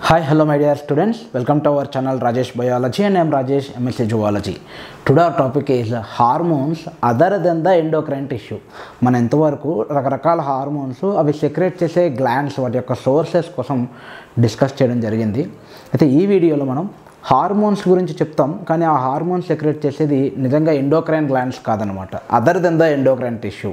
Hi, hello my dear students. Welcome to our channel Rajesh Biology and I am Rajesh MSc Zoology. Today our topic is hormones other than the endocrine tissue. మన ఎంతవరకు రకరకాల hormones అవి secret చేసే glands వాటి యొక్క sources కోసం discuss చేయడం జరిగింది. అయితే ఈ వీడియోలో మనం హార్మోన్స్ గురించి చెప్తాం, కానీ ఆ హార్మోన్స్ సెక్రెట్ చేసేది నిజంగా ఎండోక్రైన్ గ్లాండ్స్ కాదనమాట. Other than the endocrine tissue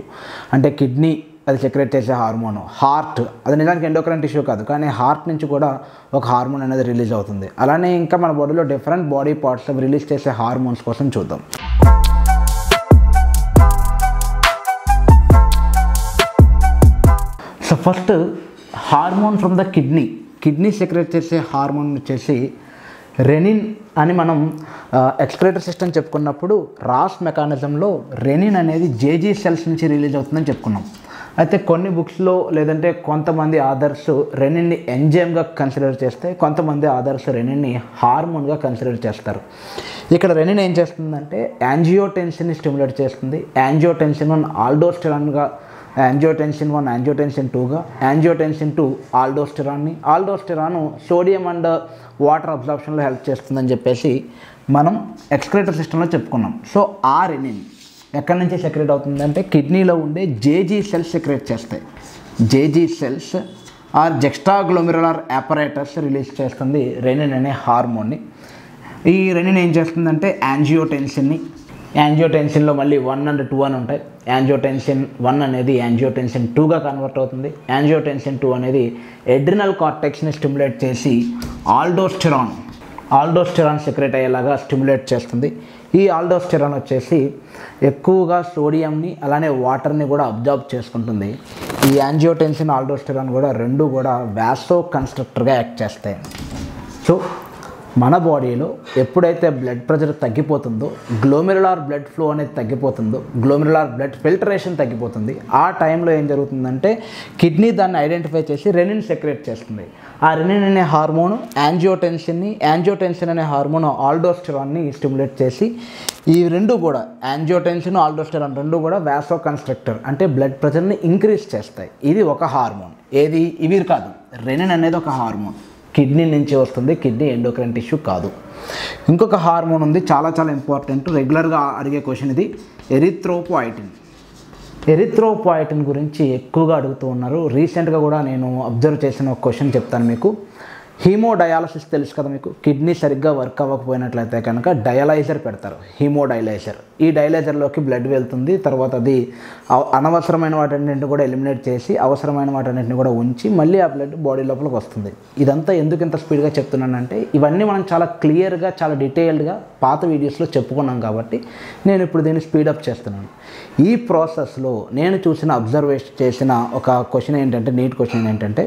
అంటే కిడ్నీ అది సెక్రెట్ చేసే హార్మోన్, హార్ట్ అది నిజానికి ఎండోక్రైన్ టిష్యూ కాదు, కానీ హార్ట్ నుంచి కూడా ఒక హార్మోన్ అనేది రిలీజ్ అవుతుంది. అలానే ఇంకా మన బాడీలో డిఫరెంట్ బాడీ పార్ట్స్ అవి రిలీజ్ చేసే హార్మోన్స్ కోసం చూద్దాం. So first hormone from the kidney secret చేసే హార్మోన్ వచ్చేసి రెనిన్ అని మనం ఎక్స్క్రేటరీ సిస్టమ్ చెప్పుకున్నప్పుడు రాస్ మెకానిజంలో రెనిన్ అనేది జేజీ సెల్స్ నుంచి రిలీజ్ అవుతుందని చెప్పుకున్నాం. అయితే కొన్ని బుక్స్లో లేదంటే కొంతమంది ఆథర్స్ రెనిన్ని ఎంజైమ్గా కన్సిడర్ చేస్తే, కొంతమంది ఆథర్స్ రెనిన్ని హార్మోన్గా కన్సిడర్ చేస్తారు. ఇక్కడ రెనిన్ ఏం చేస్తుందంటే యాంజియోటెన్సిన్ని స్టిమ్యులేట్ చేస్తుంది. యాంజియోటెన్సిన్ 1 ఆల్డోస్టెరాన్గా, యాంజియోటెన్సిన్ 1 యాంజియోటెన్సిన్ 2గా, యాంజియోటెన్సిన్ 2 ఆల్డోస్టెరాన్ని, ఆల్డోస్టెరాను సోడియం అండ్ వాటర్ అబ్జార్ప్షన్లో హెల్ప్ చేస్తుందని చెప్పేసి మనం ఎక్స్క్రేటరీ సిస్టంలో చెప్పుకున్నాం. సో ఆ రెనిన్ ఎక్కడి నుంచి సెక్రెట్ అవుతుందంటే కిడ్నీలో ఉండే జేజీ సెల్స్ సెక్రెట్ చేస్తాయి. JG cells are juxtaglomerular apparatus release చేస్తుంది రెనిన్ అనే హార్మోన్ని. ఈ రెనిన్ ఏం చేస్తుందంటే యాంజియోటెన్సిన్లో మళ్ళీ 1 and 2 అని ఉంటాయి. యాంజియోటెన్సిన్ 1 అనేది యాంజియోటెన్సిన్ 2గా కన్వర్ట్ అవుతుంది. యాంజియోటెన్సిన్ 2 అనేది ఎడ్రినల్ కార్టెక్స్ని స్టిమ్యులేట్ చేసి ఆల్డోస్టెరాన్ సెక్రెట్ అయ్యేలాగా స్టిమ్యులేట్ చేస్తుంది. ఈ ఆల్డోస్టెరాన్ వచ్చేసి ఎక్కువగా సోడియంని అలానే వాటర్ని కూడా అబ్జార్బ్ చేసుకుంటుంది. ఈ యాంజియోటెన్సిన్ ఆల్డోస్టెరాన్ కూడా రెండు కూడా వాసో కన్స్ట్రక్టర్గా యాక్ట్ చేస్తాయి. సో మన బాడీలో ఎప్పుడైతే బ్లడ్ ప్రెషర్ తగ్గిపోతుందో, గ్లోమెరులార్ బ్లడ్ ఫ్లో అనేది తగ్గిపోతుందో, గ్లోమెరులార్ బ్లడ్ ఫిల్టరేషన్ తగ్గిపోతుంది, ఆ టైంలో ఏం జరుగుతుందంటే కిడ్నీ దాన్ని ఐడెంటిఫై చేసి రెనిన్ సెక్రెట్ చేస్తుంది. ఆ రెనిన్ అనే హార్మోన్ యాంజియోటెన్సిన్ అనే హార్మోన్ ఆల్డోస్టెరాన్ని స్టిమ్యులేట్ చేసి ఈ రెండు కూడా యాంజియోటెన్సిన్ ఆల్డోస్టెరాన్ రెండు కూడా వాసో కన్స్ట్రక్టర్ అంటే బ్లడ్ ప్రెషర్ని ఇంక్రీజ్ చేస్తాయి. ఇది ఒక హార్మోన్. ఇవి కాదు, రెనిన్ అనేది ఒక హార్మోన్, కిడ్నీ నుంచి వస్తుంది, కిడ్నీ ఎండోక్రైన్ టిష్యూ కాదు. ఇంకొక హార్మోన్ ఉంది, చాలా చాలా ఇంపార్టెంట్, రెగ్యులర్గా అడిగే క్వశ్చన్ ఇది, ఎరిథ్రోపాయిటిన్ గురించి ఎక్కువగా అడుగుతూ ఉన్నారు. రీసెంట్గా కూడా నేను అబ్జర్వ్ చేసిన ఒక క్వశ్చన్ చెప్తాను మీకు. హీమోడయాలసిస్ తెలుసు కదా మీకు, కిడ్నీ సరిగ్గా వర్క్ అవ్వకపోయినట్లయితే కనుక డయలైజర్ పెడతారు, హీమోడయలైజర్. ఈ డయలైజర్లోకి బ్లడ్ వెళ్తుంది, తర్వాత అది అనవసరమైన వాటన్నింటిని కూడా ఎలిమినేట్ చేసి అవసరమైన వాటన్నింటిని కూడా ఉంచి మళ్ళీ ఆ బ్లడ్ బాడీ లోపలికి వస్తుంది. ఇదంతా ఎందుకు ఇంత స్పీడ్గా చెప్తున్నానంటే ఇవన్నీ మనం చాలా క్లియర్గా చాలా డీటెయిల్డ్గా పాత వీడియోస్లో చెప్పుకున్నాం కాబట్టి నేను ఇప్పుడు దీన్ని స్పీడప్ చేస్తున్నాను. ఈ ప్రాసెస్లో నేను అబ్జర్వేషన్ చేసిన ఒక క్వశ్చన్ ఏంటంటే, నీట్ క్వశ్చన్ ఏంటంటే,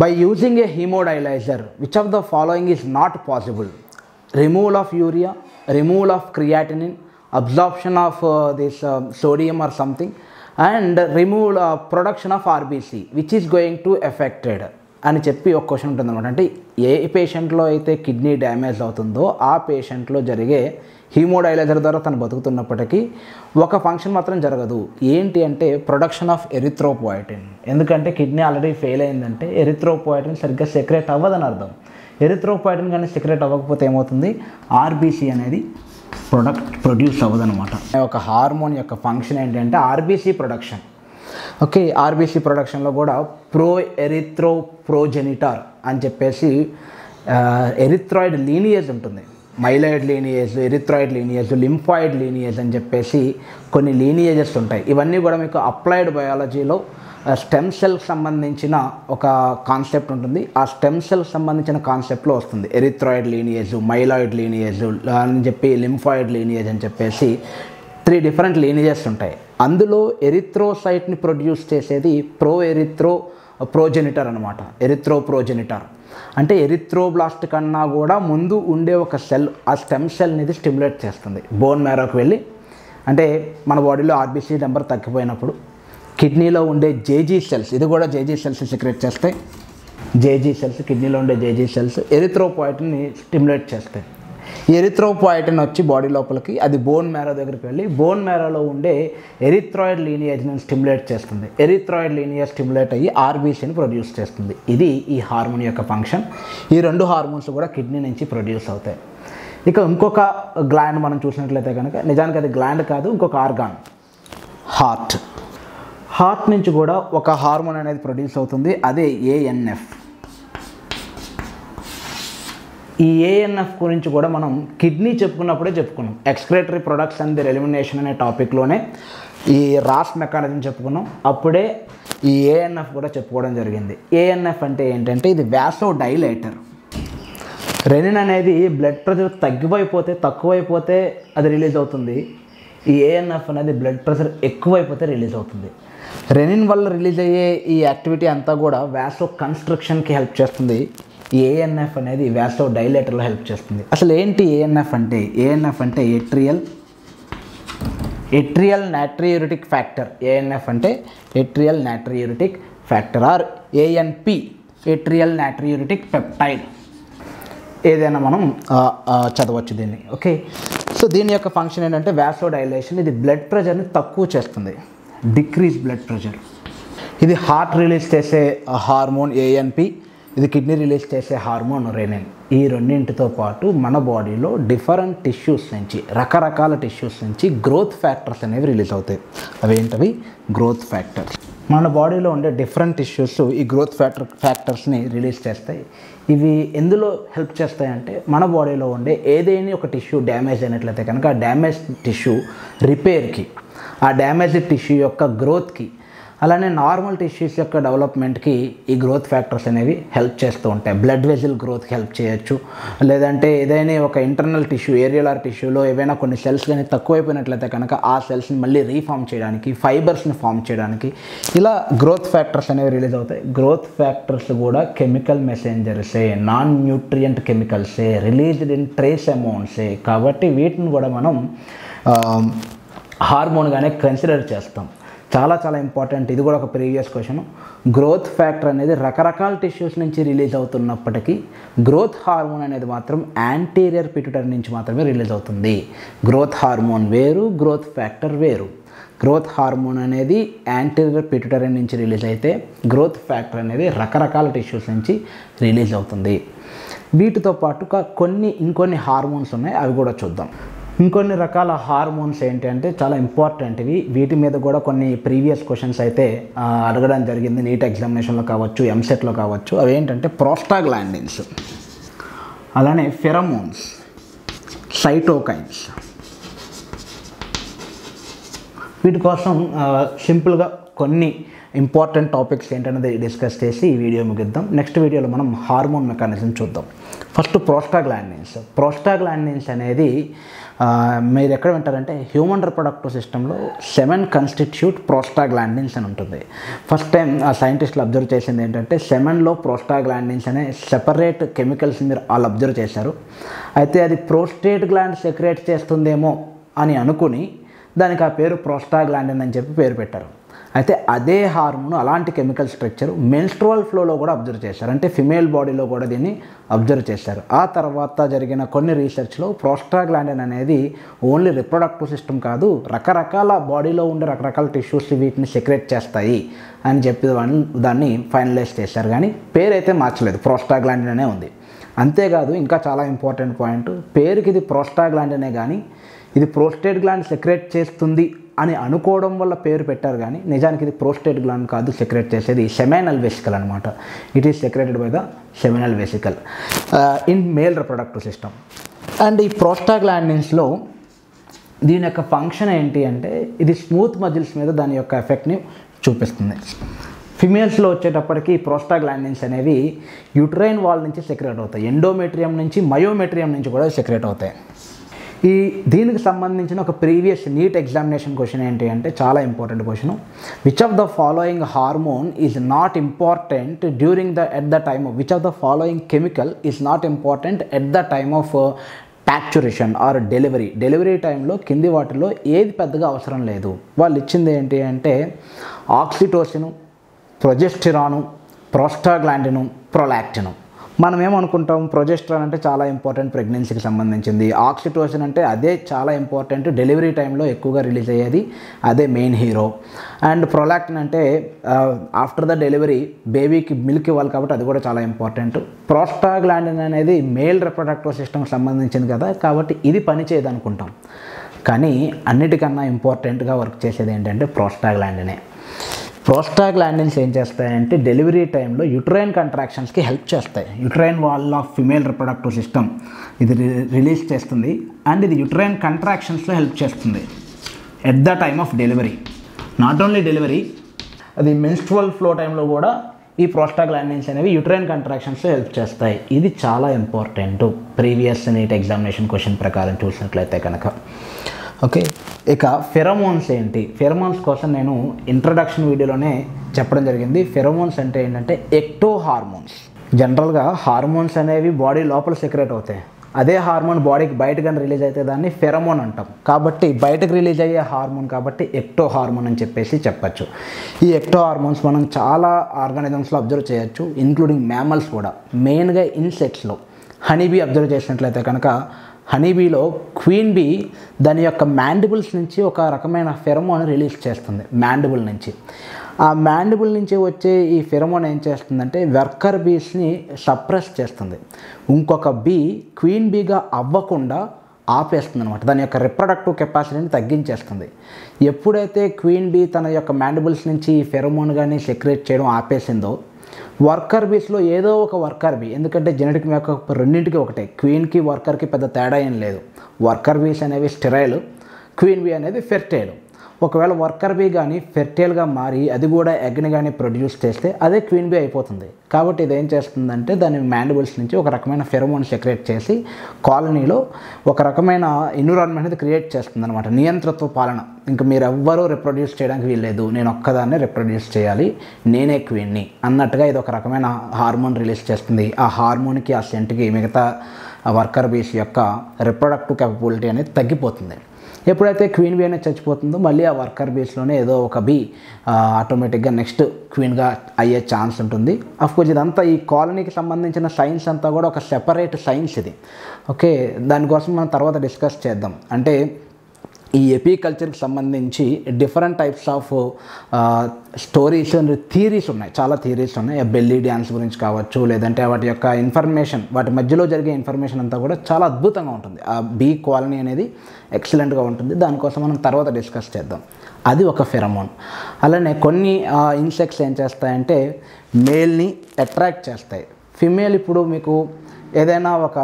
by using a hemodialyzer, which of the following is not possible? Removal of urea, removal of creatinine, absorption of this sodium or something, and removal production of RBC, which is going to affected అని చెప్పి ఒక question ఉంటుంది అనమాట. అంటే ఏ పేషెంట్లో అయితే kidney damage అవుతుందో ఆ పేషెంట్లో జరిగే హీమోడయలైజర్ ద్వారా తను బతుకుతున్నప్పటికీ ఒక ఫంక్షన్ మాత్రం జరగదు. ఏంటి అంటే ప్రొడక్షన్ ఆఫ్ ఎరిథ్రోపాయిటిన్. ఎందుకంటే కిడ్నీ ఆల్రెడీ ఫెయిల్ అయిందంటే ఎరిథ్రోపాయిటిన్ సరిగ్గా సెక్రెట్ అవ్వదని అర్థం. ఎరిథ్రోపాయిటిన్ కానీ సెక్రెట్ అవ్వకపోతే ఏమవుతుంది, ఆర్బీసీ అనేది ప్రొడ్యూస్ అవ్వదనమాట. ఒక హార్మోన్ యొక్క ఫంక్షన్ ఏంటంటే ఆర్బీసీ ప్రొడక్షన్. ఓకే, ఆర్బీసీ ప్రొడక్షన్లో కూడా ప్రోజెనిటార్ అని చెప్పేసి ఎరిథ్రాయిడ్ లీనియేజ్ ఉంటుంది. Myeloid lineage, erythroid lineage, lymphoid lineage అని చెప్పేసి కొన్ని లీనియేజెస్ ఉంటాయి. ఇవన్నీ కూడా మీకు అప్లైడ్ బయాలజీలో స్టెమ్ సెల్కి సంబంధించిన ఒక కాన్సెప్ట్ ఉంటుంది. ఆ స్టెమ్ సెల్కి సంబంధించిన కాన్సెప్ట్లో వస్తుంది ఎరిథ్రాయిడ్ లీనియేజ్, మైలాయిడ్ లీనియేజ్ అని చెప్పి, లింఫాయిడ్ లీనియేజ్ అని చెప్పేసి 3 డిఫరెంట్ లీనియేజెస్ ఉంటాయి. అందులో ఎరిథ్రోసైట్ని ప్రొడ్యూస్ చేసేది ప్రోజెనిటర్ అనమాట. ఎరిథ్రోప్రోజెనిటర్ అంటే ఎరిథ్రోబ్లాస్ట్ కన్నా కూడా ముందు ఉండే ఒక సెల్, ఆ స్టెమ్ సెల్ని ఇది స్టిమ్యులేట్ చేస్తుంది. బోన్ మ్యారోకి వెళ్ళి, అంటే మన బాడీలో ఆర్బీసీ నెంబర్ తగ్గిపోయినప్పుడు కిడ్నీలో ఉండే జేజీ సెల్స్, ఇది కూడా జేజీ సెల్స్ సెక్రెట్ చేస్తాయి. జేజీ సెల్స్, కిడ్నీలో ఉండే జేజీ సెల్స్ ఎరిథ్రోపాయిటిన్ని స్టిమ్యులేట్ చేస్తాయి. ఎరిథ్రోపాయిటిన్ వచ్చి బాడీ లోపలికి అది బోన్ మ్యారో దగ్గరికి వెళ్ళి బోన్ మ్యారోలో ఉండే ఎరిథ్రాయిడ్ లీనియేజ్ని స్టిమ్యులేట్ చేస్తుంది. ఎరిథ్రాయిడ్ లీనియేజ్ స్టిమ్యులేట్ అయ్యి ఆర్బీసీని ప్రొడ్యూస్ చేస్తుంది. ఇది ఈ హార్మోన్ యొక్క ఫంక్షన్. ఈ 2 హార్మోన్స్ కూడా కిడ్నీ నుంచి ప్రొడ్యూస్ అవుతాయి. ఇక ఇంకొక గ్లాండ్ మనం చూసినట్లయితే కనుక నిజానికి అది గ్లాండ్ కాదు, ఇంకొక ఆర్గాన్, హార్ట్ నుంచి కూడా ఒక హార్మోన్ అనేది ప్రొడ్యూస్ అవుతుంది. అదే ఏఎన్ఎఫ్. ఈ ఏఎన్ఎఫ్ గురించి కూడా మనం కిడ్నీ చెప్పుకున్నప్పుడే చెప్పుకున్నాం. Excretory products and their elimination అనే టాపిక్లోనే ఈ రాస్ మెకానిజం చెప్పుకున్నాం. అప్పుడే ఈ ఏఎన్ఎఫ్ కూడా చెప్పుకోవడం జరిగింది. ఏఎన్ఎఫ్ అంటే ఏంటంటే ఇది వ్యాసో డైలేటర్. రెనిన్ అనేది బ్లడ్ ప్రెషర్ తక్కువైపోతే అది రిలీజ్ అవుతుంది. ఈ ఏఎన్ఎఫ్ అనేది బ్లడ్ ప్రెషర్ ఎక్కువైపోతే రిలీజ్ అవుతుంది. రెనిన్ వల్ల రిలీజ్ అయ్యే ఈ యాక్టివిటీ అంతా కూడా వ్యాసో కన్స్ట్రక్షన్కి హెల్ప్ చేస్తుంది. ఈ ఏఎన్ఎఫ్ అనేది వ్యాసో డైలేటర్లో హెల్ప్ చేస్తుంది. అసలు ఏంటి ఏఎన్ఎఫ్ అంటే? ఏఎన్ఎఫ్ అంటే ఎట్రియల్ నాట్రియూరిటిక్ ఫ్యాక్టర్. ఏఎన్ఎఫ్ అంటే atrial natriuretic factor or ANP, atrial natriuretic peptide. ఏదైనా మనం చదవచ్చు దీన్ని. ఓకే, సో దీని యొక్క ఫంక్షన్ ఏంటంటే వ్యాసో డైలేషన్. ఇది బ్లడ్ ప్రెషర్ని తక్కువ చేస్తుంది, డిక్రీజ్ బ్లడ్ ప్రెషర్. ఇది హార్ట్ రిలీజ్ చేసే హార్మోన్ ఏఎన్పి, ఇది కిడ్నీ రిలీజ్ చేసే హార్మోన్ రెనిన్. ఈ రెండింటితో పాటు మన బాడీలో డిఫరెంట్ టిష్యూస్ నుంచి, రకరకాల టిష్యూస్ నుంచి గ్రోత్ ఫ్యాక్టర్స్ అనేవి రిలీజ్ అవుతాయి. అవేంటవి? Growth factors. మన బాడీలో ఉండే డిఫరెంట్ టిష్యూస్ ఈ గ్రోత్ ఫ్యాక్టర్స్ని రిలీజ్ చేస్తాయి. ఇవి ఎందులో హెల్ప్ చేస్తాయంటే మన బాడీలో ఉండే ఏదైనా ఒక టిష్యూ డ్యామేజ్ అయినట్లయితే కనుక ఆ డ్యామేజ్ టిష్యూ రిపేర్కి, ఆ డ్యామేజ్ టిష్యూ యొక్క గ్రోత్కి, అలానే నార్మల్ టిష్యూస్ యొక్క డెవలప్మెంట్కి ఈ గ్రోత్ ఫ్యాక్టర్స్ అనేవి హెల్ప్ చేస్తూ ఉంటాయి. బ్లడ్ వెజిల్ గ్రోత్కి హెల్ప్ చేయొచ్చు. లేదంటే ఏదైనా ఒక ఇంటర్నల్ టిష్యూ, ఏరియాలర్ టిష్యూలో ఏవైనా కొన్ని సెల్స్ కానీ తక్కువైపోయినట్లయితే కనుక ఆ సెల్స్ని మళ్ళీ రీఫామ్ చేయడానికి, ఫైబర్స్ని ఫామ్ చేయడానికి ఇలా గ్రోత్ ఫ్యాక్టర్స్ అనేవి రిలీజ్ అవుతాయి. గ్రోత్ ఫ్యాక్టర్స్ కూడా కెమికల్ మెసెంజర్సే, నాన్ న్యూట్రియంట్ కెమికల్సే, రిలీజ్డ్ ఇన్ ట్రేస్ అమౌంట్సే. కాబట్టి వీటిని కూడా మనం హార్మోన్గానే కన్సిడర్ చేస్తాం. చాలా చాలా ఇంపార్టెంట్. ఇది కూడా ఒక ప్రీవియస్ క్వశ్చన్. గ్రోత్ ఫ్యాక్టర్ అనేది రకరకాల టిష్యూస్ నుంచి రిలీజ్ అవుతున్నప్పటికీ గ్రోత్ హార్మోన్ అనేది మాత్రం యాంటీరియర్ పిట్యూటరీ నుంచి మాత్రమే రిలీజ్ అవుతుంది. గ్రోత్ హార్మోన్ వేరు, గ్రోత్ ఫ్యాక్టర్ వేరు. గ్రోత్ హార్మోన్ అనేది యాంటీరియర్ పిట్యూటరీ నుంచి రిలీజ్ అయితే గ్రోత్ ఫ్యాక్టర్ అనేది రకరకాల టిష్యూస్ నుంచి రిలీజ్ అవుతుంది. వీటితో పాటుగా ఇంకొన్ని హార్మోన్స్ ఉన్నాయి, అవి కూడా చూద్దాం. ఇంకొన్ని రకాల హార్మోన్స్ ఏంటి అంటే చాలా ఇంపార్టెంట్ ఇవి. వీటి మీద కూడా కొన్ని ప్రీవియస్ క్వశ్చన్స్ అయితే అడగడం జరిగింది, నీట్ ఎగ్జామినేషన్లో కావచ్చు, ఎంసెట్లో కావచ్చు. అవి ఏంటంటే ప్రోస్టాగ్లాండిన్స్, అలానే ఫెరమోన్స్, సైటోకైన్స్. వీటి కోసం సింపుల్గా కొన్ని ఇంపార్టెంట్ టాపిక్స్ ఏంటనేది డిస్కస్ చేసి ఈ వీడియో ముగిద్దాం. నెక్స్ట్ వీడియోలో మనం హార్మోన్ మెకానిజం చూద్దాం. ఫస్ట్ ప్రోస్టాగ్లాండిన్స్ అనేది మీరు ఎక్కడ వింటారంటే హ్యూమన్ రిప్రొడక్టివ్ సిస్టంలో 7 కన్స్టిట్యూట్ ప్రోస్టాగ్లాండిన్స్ అని ఉంటుంది. ఫస్ట్ టైం సైంటిస్టులు అబ్జర్వ్ చేసింది ఏంటంటే 7లో ప్రోస్టాగ్లాండిన్స్ అనే సెపరేట్ కెమికల్స్ మీరు వాళ్ళు అబ్జర్వ్ చేశారు. అయితే అది ప్రోస్టేట్ గ్లాండ్ సెక్రేట్ చేస్తుందేమో అని అనుకుని దానికి ఆ పేరు ప్రోస్టాగ్లాండిన్ అని చెప్పి పేరు పెట్టారు. అయితే అదే హార్మోన్, అలాంటి కెమికల్ స్ట్రక్చర్ మెన్స్ట్రువల్ ఫ్లోలో కూడా అబ్జర్వ్ చేశారు. అంటే ఫిమేల్ బాడీలో కూడా దీన్ని అబ్జర్వ్ చేశారు. ఆ తర్వాత జరిగిన కొన్ని రీసెర్చ్లో ప్రోస్టాగ్లాండిన్ అనేది ఓన్లీ రిప్రొడక్టివ్ సిస్టమ్ కాదు, రకరకాల బాడీలో ఉండే రకరకాల టిష్యూస్ వీటిని సెక్రేట్ చేస్తాయి అని చెప్పి దాన్ని ఫైనలైజ్ చేశారు. కానీ పేరైతే మార్చలేదు, ప్రోస్టాగ్లాండిన్ అనే ఉంది. అంతేకాదు ఇంకా చాలా ఇంపార్టెంట్ పాయింట్, పేరుకి ఇది ప్రోస్టాగ్లాండినే కానీ ఇది ప్రోస్టేట్ గ్లాండ్ సెక్రేట్ చేస్తుంది అని అనుకోవడం వల్ల పేరు పెట్టారు. కానీ నిజానికి ఇది ప్రోస్టేట్ గ్లాండ్ కాదు సెక్రేట్ చేసేది, సెమినల్ వెసికల్ అనమాట. It is secreted by the seminal vesicle in male reproductive system. And ఈ ప్రోస్టాగ్లాండిన్స్లో దీని యొక్క ఫంక్షన్ ఏంటి అంటే ఇది స్మూత్ మజిల్స్ మీద దాని యొక్క ఎఫెక్ట్ని చూపిస్తుంది. ఫిమేల్స్లో వచ్చేటప్పటికి ప్రోస్టాగ్లాండిన్స్ అనేవి యూట్రైన్ వాల్ నుంచి సెక్రేట్ అవుతాయి, ఎండోమెట్రియం నుంచి, మయోమెట్రియం నుంచి కూడా సెక్రేట్ అవుతాయి. దీనికి సంబంధించిన ఒక ప్రీవియస్ నీట్ ఎగ్జామినేషన్ క్వశ్చన్ ఏంటి అంటే చాలా important question. Which of the following hormone is not important at the time of which of the following chemical is not important at the time of parturition or delivery టైంలో కింది వాటిలో ఏది పెద్దగా అవసరం లేదు. వాళ్ళు ఇచ్చింది ఏంటి అంటే ఆక్సిటోసిన్, ప్రొజెస్టిరాను, ప్రోస్టాగ్లాండిన్, ప్రొలాక్టిన్. మనం ఏమనుకుంటాం, ప్రొజెస్ట్రాన్ అంటే చాలా ఇంపార్టెంట్ ప్రెగ్నెన్సీకి సంబంధించింది, ఆక్సిటోసిన్ అంటే అదే చాలా ఇంపార్టెంట్ డెలివరీ టైంలో ఎక్కువగా రిలీజ్ అయ్యేది, అదే మెయిన్ హీరో. అండ్ ప్రొలాక్టిన్ అంటే ఆఫ్టర్ ద డెలివరీ బేబీకి మిల్క్ ఇవ్వాలి కాబట్టి అది కూడా చాలా ఇంపార్టెంట్. ప్రోస్టాగ్లాండిన్ అనేది మేల్ రిప్రొడక్టివ్ సిస్టమ్కి సంబంధించింది కదా, కాబట్టి ఇది పనిచేయదు అనుకుంటాం. కానీ అన్నిటికన్నా ఇంపార్టెంట్గా వర్క్ చేసేది ఏంటంటే ప్రోస్టాగ్లాండినే. ప్రోస్టాగ్లాండిన్స్ ఏం చేస్తాయంటే డెలివరీ టైంలో యుటరైన్ కంట్రాక్షన్స్కి హెల్ప్ చేస్తాయి. Uterine wall of female reproductive system ఇది రిలీజ్ చేస్తుంది. అండ్ ఇది యుటరైన్ కంట్రాక్షన్స్లో హెల్ప్ చేస్తుంది at the time of delivery. Not only delivery, అది మెన్స్ట్రువల్ ఫ్లో టైంలో కూడా ఈ ప్రోస్టాగ్లాండిన్స్ అనేవి యుటరైన్ కంట్రాక్షన్స్లో హెల్ప్ చేస్తాయి. ఇది చాలా important previous neat examination question ప్రకారం చూసినట్లయితే కనుక. ఓకే, ఇక ఫెరమోన్స్ ఏంటి? ఫెరమోన్స్ కోసం నేను ఇంట్రడక్షన్ వీడియోలోనే చెప్పడం జరిగింది. ఫెరమోన్స్ అంటే ఏంటంటే ఎక్టో హార్మోన్స్. జనరల్గా హార్మోన్స్ అనేవి బాడీ లోపల సెక్రెట్ అవుతాయి. అదే హార్మోన్ బాడీకి బయట కానీ రిలీజ్ అయితే దాన్ని ఫెరమోన్ అంటాం. కాబట్టి బయటకు రిలీజ్ అయ్యే హార్మోన్ కాబట్టి ఎక్టో హార్మోన్ అని చెప్పేసి చెప్పచ్చు. ఈ ఎక్టో హార్మోన్స్ మనం చాలా ఆర్గానిజమ్స్లో అబ్జర్వ్ చేయొచ్చు, ఇంక్లూడింగ్ మ్యామల్స్ కూడా. మెయిన్గా ఇన్సెక్ట్స్లో హనీబీ అబ్జర్వ్ చేసినట్లయితే కనుక హనీబీలో క్వీన్ బీ దాని యొక్క మ్యాండిబుల్స్ నుంచి ఒక రకమైన ఫెరమోన్ రిలీజ్ చేస్తుంది. మ్యాండిబుల్ నుంచి, ఆ మ్యాండిబుల్ నుంచి వచ్చే ఈ ఫెరమోన్ ఏం చేస్తుందంటే వర్కర్ బీస్ని సప్రెస్ చేస్తుంది. ఇంకొక బీ క్వీన్ బీగా అవ్వకుండా ఆపేస్తుంది అనమాట. దాని యొక్క రిప్రొడక్టివ్ కెపాసిటీని తగ్గించేస్తుంది. ఎప్పుడైతే క్వీన్ బీ తన యొక్క మ్యాండిబుల్స్ నుంచి ఈ ఫెరమోన్ కానీ సెక్రేట్ చేయడం ఆపేసిందో, వర్కర్ బీస్లో ఏదో ఒక వర్కర్ బీ, ఎందుకంటే జెనెటిక్ మేకప్ రెండింటికి ఒకటే, క్వీన్కి వర్కర్కి పెద్ద తేడా ఏం లేదు. వర్కర్ బీస్ అనేవి స్టెరైల్, క్వీన్ బీ అనేది ఫెర్టైల్. ఒకవేళ వర్కర్ బీ కానీ ఫెర్టైల్గా మారి అది కూడా ఎగ్ని కానీ ప్రొడ్యూస్ చేస్తే అదే క్వీన్ బీ అయిపోతుంది. కాబట్టి ఇది ఏం చేస్తుందంటే దాని మ్యాండిబుల్స్ నుంచి ఒక రకమైన ఫెరమోన్ సెక్రేట్ చేసి కాలనీలో ఒక రకమైన ఎన్విరాన్మెంట్ అనేది క్రియేట్ చేస్తుంది అనమాట. నియంత్రిత్వ పాలన. ఇంకా మీరు ఎవ్వరూ రిప్రొడ్యూస్ చేయడానికి వీల్లేదు, నేను ఒక్కదాన్నే రిప్రొడ్యూస్ చేయాలి, నేనే క్వీన్ని అన్నట్టుగా ఇది ఒక రకమైన హార్మోన్ రిలీజ్ చేస్తుంది. ఆ హార్మోన్కి ఆ సెంట్కి మిగతా వర్కర్ బీస్ యొక్క రిప్రొడక్టివ్ కెపబిలిటీ అనేది తగ్గిపోతుంది. ఎప్పుడైతే క్వీన్ బీ అనేది చచ్చిపోతుందో మళ్ళీ ఆ వర్కర్ బీస్లోనే ఏదో ఒక బీ ఆటోమేటిక్గా నెక్స్ట్ క్వీన్గా అయ్యే ఛాన్స్ ఉంటుంది. అఫ్కోర్స్ ఇదంతా ఈ కాలనీకి సంబంధించిన సైన్స్ అంతా కూడా ఒక సెపరేట్ సైన్స్ ఇది. ఓకే, దానికోసం మనం తర్వాత డిస్కస్ చేద్దాం. అంటే ఈ ఎపికల్చర్కి సంబంధించి different types of stories and theories ఉన్నాయి, చాలా థియరీస్ ఉన్నాయి. బెల్లీ డ్యాన్స్ గురించి కావచ్చు, లేదంటే వాటి యొక్క ఇన్ఫర్మేషన్, వాటి మధ్యలో జరిగే ఇన్ఫర్మేషన్ అంతా కూడా చాలా అద్భుతంగా ఉంటుంది. ఆ బీ కాలనీ అనేది ఎక్సలెంట్గా ఉంటుంది. దానికోసం మనం తర్వాత డిస్కస్ చేద్దాం. అది ఒక ఫెరమోన్. అలానే కొన్ని ఇన్సెక్ట్స్ ఏం చేస్తాయంటే మేల్ని అట్రాక్ట్ చేస్తాయి. ఫిమేల్, ఇప్పుడు మీకు ఏదైనా ఒక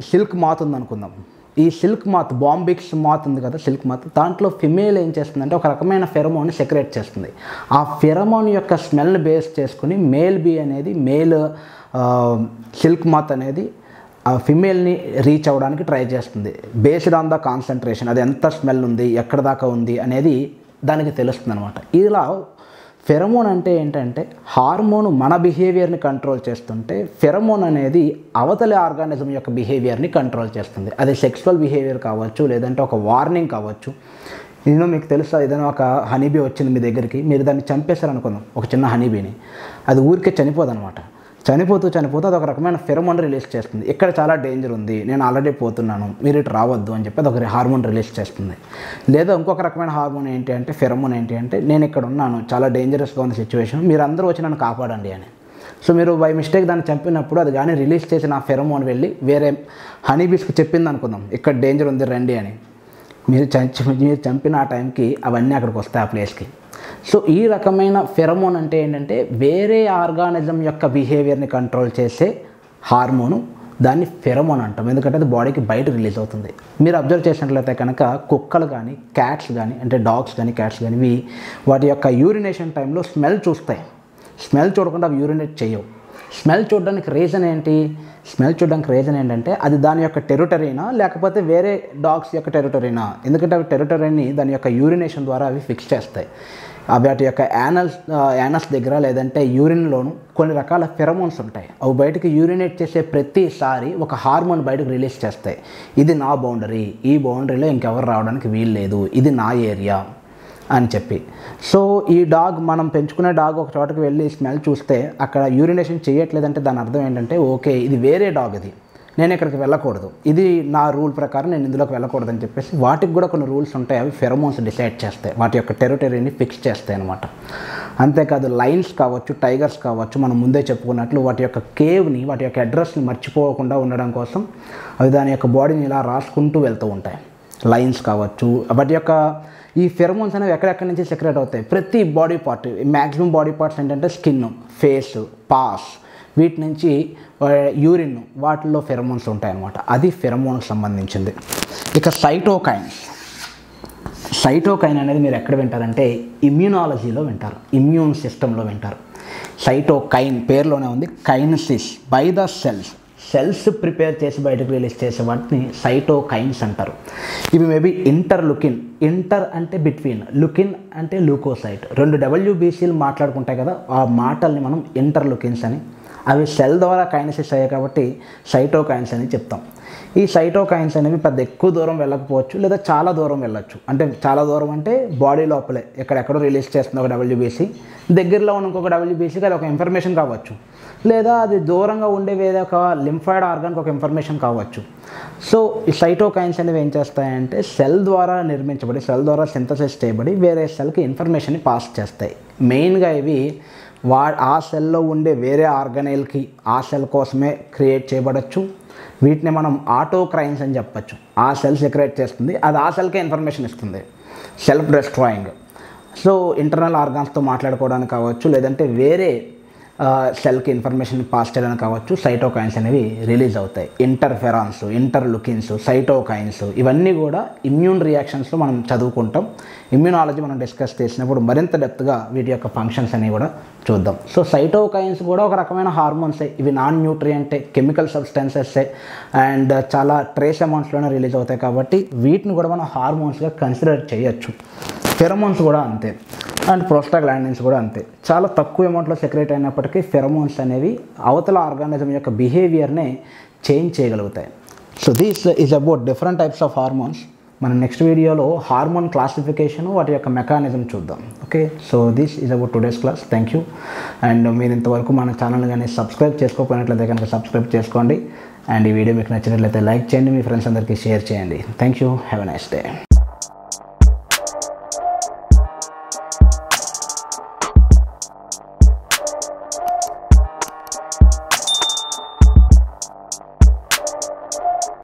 సిల్క్ మాత్ ఉందనుకుందాం. ఈ సిల్క్ మాత్, బాంబిక్స్ మాత్ ఉంది కదా, సిల్క్ మాత్, దాంట్లో ఫిమేల్ ఏం చేస్తుందంటే ఒక రకమైన ఫెరమోన్ని సెక్రేట్ చేస్తుంది. ఆ ఫెరమోన్ యొక్క స్మెల్ని బేస్ చేసుకుని మేల్ బీ అనేది, మేల్ సిల్క్ మాత్ అనేది ఆ ఫిమేల్ని రీచ్ అవ్వడానికి ట్రై చేస్తుంది. బేస్డ్ ఆన్ ద కాన్సన్ట్రేషన్, అది ఎంత స్మెల్ ఉంది, ఎక్కడ దాకా ఉంది అనేది దానికి తెలుస్తుంది అనమాట. ఇలా ఫెరమోన్ అంటే ఏంటంటే హార్మోన్ మన బిహేవియర్ని కంట్రోల్ చేస్తుంటే ఫెరమోన్ అనేది అవతలి ఆర్గానిజం యొక్క బిహేవియర్ని కంట్రోల్ చేస్తుంది. అది సెక్సువల్ బిహేవియర్ కావచ్చు, లేదంటే ఒక వార్నింగ్ కావచ్చు. నేను మీకు తెలుసా, ఏదైనా ఒక హనీబీ వచ్చింది మీ దగ్గరికి, మీరు దాన్ని చంపేశారనుకుందాం, ఒక చిన్న హనీబీని, అది ఊరికే చనిపోదనమాట. చనిపోతూ అది ఒక రకమైన ఫెరమోన్ రిలీజ్ చేస్తుంది. ఇక్కడ చాలా డేంజర్ ఉంది, నేను ఆల్రెడీ పోతున్నాను, మీరు ఇటు రావద్దు అని చెప్పి అది ఒక హార్మోన్ రిలీజ్ చేస్తుంది. లేదా ఇంకొక రకమైన హార్మోన్ ఏంటి అంటే, ఫెరమోన్ ఏంటి అంటే, నేను ఇక్కడ ఉన్నాను, చాలా డేంజరస్గా ఉన్న సిచ్యువేషన్, మీరు అందరూ వచ్చి నన్ను కాపాడండి అని. సో మీరు బై మిస్టేక్ దాన్ని చంపినప్పుడు అది కానీ రిలీజ్ చేసిన ఆ ఫెరమోన్ వెళ్ళి వేరే హనీబీస్కి చెప్పింది అనుకుందాం, ఇక్కడ డేంజర్ ఉంది రండి అని. మీరు చంపిన ఆ టైంకి అవన్నీ అక్కడికి వస్తాయి, ఆ ప్లేస్కి. సో ఈ రకమైన ఫెరమోన్ అంటే ఏంటంటే వేరే ఆర్గానిజం యొక్క బిహేవియర్ని కంట్రోల్ చేసే హార్మోను, దాన్ని ఫెరమోన్ అంటాం. ఎందుకంటే అది బాడీకి బయట రిలీజ్ అవుతుంది. మీరు అబ్జర్వ్ చేసినట్లయితే కనుక కుక్కలు కానీ క్యాట్స్ కానీ, అంటే డాగ్స్ కానీ క్యాట్స్ కానీ, వాటి యొక్క యూరినేషన్ టైంలో స్మెల్ చూస్తాయి. స్మెల్ చూడకుండా అవి యూరినేట్ చేయవు. స్మెల్ చూడడానికి రీజన్ ఏంటి? స్మెల్ చూడడానికి రీజన్ ఏంటంటే అది దాని యొక్క టెరిటరీనా లేకపోతే వేరే డాగ్స్ యొక్క టెరిటరీనా? ఎందుకంటే అవి టెరిటరీని దాని యొక్క యూరినేషన్ ద్వారా అవి ఫిక్స్ చేస్తాయి. వాటి యొక్క యానస్ దగ్గర లేదంటే యూరిన్లోను కొన్ని రకాల ఫెరమోన్స్ ఉంటాయి. అవి బయటకు యూరినేట్ చేసే ప్రతిసారి ఒక హార్మోన్ బయటకు రిలీజ్ చేస్తాయి. ఇది నా బౌండరీ, ఈ బౌండరీలో ఇంకెవరు రావడానికి వీలు లేదు, ఇది నా ఏరియా అని చెప్పి. సో ఈ డాగ్, మనం పెంచుకునే డాగ్ ఒక చోటకి వెళ్ళి స్మెల్ చూస్తే అక్కడ యూరినేషన్ చేయట్లేదంటే దాని అర్థం ఏంటంటే ఓకే ఇది వేరే డాగ్, ఇది నేను ఇక్కడికి వెళ్ళకూడదు, ఇది నా రూల్ ప్రకారం నేను ఇందులోకి వెళ్ళకూడదు అని చెప్పేసి వాటికి కూడా కొన్ని రూల్స్ ఉంటాయి. అవి ఫెరమోన్స్ డిసైడ్ చేస్తాయి, వాటి యొక్క టెరిటరీని ఫిక్స్ చేస్తాయి అనమాట. అంతేకాదు లయన్స్ కావచ్చు, టైగర్స్ కావచ్చు, మనం ముందే చెప్పుకున్నట్లు వాటి యొక్క కేవ్ని, వాటి యొక్క అడ్రస్ని మర్చిపోకుండా ఉండడం కోసం అవి దాని యొక్క బాడీని ఇలా రాసుకుంటూ వెళ్తూ ఉంటాయి. లయన్స్ కావచ్చు, వాటి యొక్క ఈ ఫెరమోన్స్ అనేవి ఎక్కడెక్కడి నుంచి సెక్రెట్ అవుతాయి, ప్రతి body part, maximum body parts ఏంటంటే స్కిన్, ఫేస్, పాస్, వీటి నుంచి యూరిన్, వాటిల్లో ఫెరమోన్స్ ఉంటాయన్నమాట. అది ఫెరమోన్కి సంబంధించింది. ఇక సైటోకైన్ అనేది మీరు ఎక్కడ వింటారంటే ఇమ్యూనాలజీలో వింటారు, ఇమ్యూన్ సిస్టంలో వింటారు. సైటోకైన్ పేరులోనే ఉంది, kinesis by the cells prepare చేసి బయటకు రిలీజ్ చేసే వాటిని సైటోకైన్స్ అంటారు. ఇవి మేబీ ఇంటర్లుకిన్, ఇంటర్ అంటే బిట్వీన్, లుకిన్ అంటే లూకోసైట్, రెండు WBCలు మాట్లాడుకుంటాయి కదా, ఆ మాటల్ని మనం ఇంటర్లుకిన్స్ అని, అవి సెల్ ద్వారా కైనసిస్ అయ్యాయి కాబట్టి సైటోకైన్స్ అని చెప్తాం. ఈ సైటోకైన్స్ అనేవి పెద్ద ఎక్కువ దూరం వెళ్ళకపోవచ్చు, లేదా చాలా దూరం వెళ్ళచ్చు. అంటే చాలా దూరం అంటే బాడీ లోపలే ఎక్కడెక్కడో రిలీజ్ చేస్తుంది ఒక WBC, దగ్గరలో ఉన్న ఇంకొక WBCకి అది ఒక ఇన్ఫర్మేషన్ కావచ్చు, లేదా అది దూరంగా ఉండే వేరే ఒక లింఫాయిడ్ ఆర్గాన్కి ఒక ఇన్ఫర్మేషన్ కావచ్చు. సో ఈ సైటోకైన్స్ అనేవి ఏం చేస్తాయంటే సెల్ ద్వారా నిర్మించబడి, సెల్ ద్వారా సింథసిస్ చేయబడి వేరే సెల్కి ఇన్ఫర్మేషన్ని పాస్ చేస్తాయి. మెయిన్గా ఇవి ఆ సెల్లో ఉండే వేరే ఆర్గనైల్కి ఆ సెల్ కోసమే క్రియేట్ చేయబడచ్చు. వీటిని మనం ఆటోక్రైన్స్ అని చెప్పచ్చు. ఆ సెల్ సెక్రెట్ చేస్తుంది, అది ఆ సెల్కే ఇన్ఫర్మేషన్ ఇస్తుంది, సెల్ఫ్ డిస్ట్రాయింగ్. సో ఇంటర్నల్ ఆర్గాన్స్తో మాట్లాడుకోవడానికి కావచ్చు, లేదంటే వేరే సెల్కి ఇన్ఫర్మేషన్ పాస్ చేయడానికి కావచ్చు, సైటోకైన్స్ అనేవి రిలీజ్ అవుతాయి. ఇంటర్ఫెరాన్స్, ఇంటర్లుకిన్స్, సైటోకైన్స్ ఇవన్నీ కూడా ఇమ్యూన్ రియాక్షన్స్లో మనం చదువుకుంటాం. ఇమ్యూనాలజీ మనం డిస్కస్ చేసినప్పుడు మరింత డెప్త్గా వీటి యొక్క ఫంక్షన్స్ అనేవి కూడా చూద్దాం. సో సైటోకైన్స్ కూడా ఒక రకమైన హార్మోన్సే, ఇవి నాన్ న్యూట్రియంటే, కెమికల్ సబ్స్టెన్సెస్సే, అండ్ చాలా ట్రేస్ అమౌంట్స్లోనే రిలీజ్ అవుతాయి కాబట్టి వీటిని కూడా మనం హార్మోన్స్గా కన్సిడర్ చేయొచ్చు. ఫెరమోన్స్ కూడా అంతే, అండ్ ప్రోస్టాగ్లాండిన్స్ కూడా అంతే. చాలా తక్కువ అమౌంట్లో సెక్రెట్ అయినప్పటికీ ఫెరమోన్స్ అనేవి అవతల ఆర్గానిజం యొక్క బిహేవియర్నే చేంజ్ చేయగలుగుతాయి. So this is about different types of hormones. మనం నెక్స్ట్ వీడియోలో హార్మోన్ క్లాసిఫికేషన్, వాటి యొక్క మెకానిజం చూద్దాం. Okay, so this is about today's class. Thank you. And మీరు ఇంతవరకు మన ఛానల్ కానీ సబ్స్క్రైబ్ చేసుకోకపోయినట్లయితే కనుక సబ్స్క్రైబ్ చేసుకోండి. అండ్ ఈ వీడియో మీకు నచ్చినట్లయితే లైక్ చేయండి, మీ ఫ్రెండ్స్ అందరికీ షేర్ చేయండి. Thank you. Have a nice day.